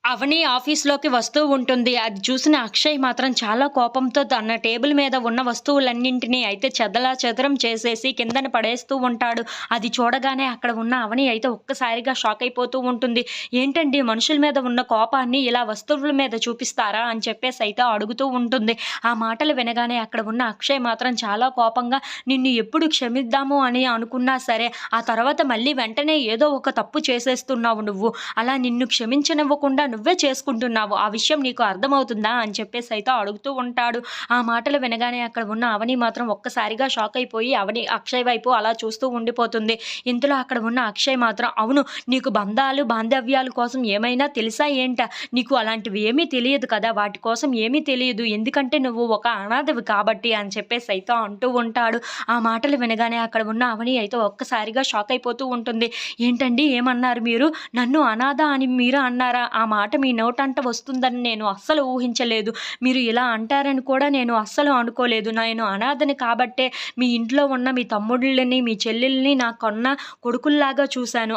అవని ఆఫీస్‌లోకి వస్తూ ఉంటుంది. అది చూసిన అక్షయ్ మాత్రం చాలా కోపంతో తన టేబుల్ మీద ఉన్న వస్తువులన్నింటిని అయితే చెదలం చేసేసి కిందన పడేస్తూ ఉంటాడు. అది చూడగానే అక్కడ ఉన్న అవని అయితే ఒక్కసారిగా షాక్ అయిపోతూ ఉంటుంది. ఏంటండి మనుషుల మీద ఉన్న కోపాన్ని ఇలా వస్తువుల మీద చూపిస్తారా? అని చెప్పేసి అయితే అడుగుతూ ఉంటుంది. ఆ మాటలు వినగానే అక్కడ ఉన్న అక్షయ్ మాత్రం చాలా కోపంగా నిన్ను ఎప్పుడు క్షమిద్దాము అని అనుకున్నా సరే, ఆ తర్వాత మళ్ళీ వెంటనే ఏదో ఒక తప్పు చేసేస్తున్నావు నువ్వు. అలా నిన్ను క్షమించనివ్వకుండా నువ్వే చేసుకుంటున్నావు. ఆ విషయం నీకు అర్థమవుతుందా? అని చెప్పేసి అయితే అడుగుతూ ఉంటాడు. ఆ మాటలు వినగానే అక్కడ ఉన్న అవని మాత్రం ఒక్కసారిగా షాక్ అయిపోయి అక్షయ్ వైపు అలా చూస్తూ ఉండిపోతుంది. ఇంతలో అక్కడ ఉన్న అక్షయ్ మాత్రం అవును, నీకు బంధాలు, బాంధవ్యాల కోసం ఏమైనా తెలుసా ఏంటా? నీకు అలాంటివి ఏమీ తెలియదు కదా! వాటి కోసం ఏమీ తెలియదు. ఎందుకంటే నువ్వు ఒక అనాథవి కాబట్టి అని చెప్పేసి అయితే అంటూ ఉంటాడు. ఆ మాటలు వినగానే అక్కడ ఉన్న అవని అయితే ఒక్కసారిగా షాక్ అయిపోతూ ఉంటుంది. ఏంటండి ఏమన్నారు మీరు? నన్ను అనాథ అని మీరు అన్నారా? ఆ మాట మీ నోటంట వస్తుందని నేను అస్సలు ఊహించలేదు. మీరు ఇలా అంటారని కూడా నేను అస్సలు అనుకోలేదు. నేను అనాథని కాబట్టే మీ ఇంట్లో ఉన్న మీ తమ్ముళ్ళని, మీ చెల్లెల్ని నా కన్న కొడుకుల్లాగా చూశాను.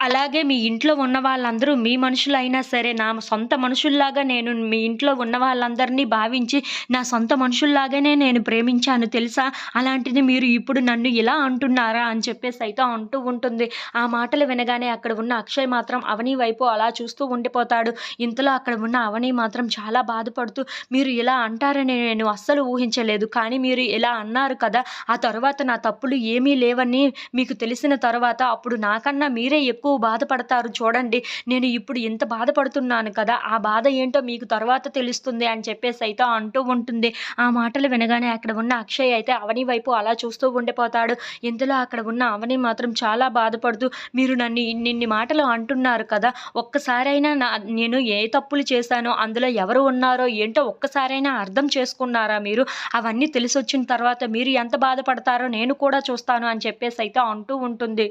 అలాగే మీ ఇంట్లో ఉన్న వాళ్ళందరూ మీ మనుషులైనా సరే, నా సొంత మనుషుల్లాగా నేను మీ ఇంట్లో ఉన్న వాళ్ళందరినీ భావించి, నా సొంత మనుషుల్లాగానే నేను ప్రేమించాను తెలుసా? అలాంటిది మీరు ఇప్పుడు నన్ను ఇలా అంటున్నారా? అని చెప్పేసి అయితే అంటూ ఉంటుంది. ఆ మాటలు వినగానే అక్కడ ఉన్న అక్షయ్ మాత్రం అవని వైపు అలా చూస్తూ ఉండిపోతాడు. ఇంతలో అక్కడ ఉన్న అవని మాత్రం చాలా బాధపడుతూ, మీరు ఇలా అంటారని నేను అస్సలు ఊహించలేదు. కానీ మీరు ఇలా అన్నారు కదా! ఆ తర్వాత నా తప్పులు ఏమీ లేవని మీకు తెలిసిన తర్వాత అప్పుడు నాకన్నా మీరే ఎక్కువ బాధపడతారు చూడండి. నేను ఇప్పుడు ఇంత బాధపడుతున్నాను కదా! ఆ బాధ ఏంటో మీకు తర్వాత తెలుస్తుంది అని చెప్పేసి అయితే అంటూ ఉంటుంది. ఆ మాటలు వినగానే అక్కడ ఉన్న అక్షయ్ అయితే అవని వైపు అలా చూస్తూ ఉండిపోతాడు. ఇంతలో అక్కడ ఉన్న అవని మాత్రం చాలా బాధపడుతూ, మీరు నన్ను ఇన్నిన్ని మాటలు అంటున్నారు కదా! ఒక్కసారైనా నేను ఏ తప్పులు చేశానో, అందులో ఎవరు ఉన్నారో ఏంటో ఒక్కసారైనా అర్థం చేసుకున్నారా మీరు? అవన్నీ తెలిసొచ్చిన తర్వాత మీరు ఎంత బాధపడతారో నేను కూడా చూస్తాను అని చెప్పేసి అయితే అంటూ ఉంటుంది.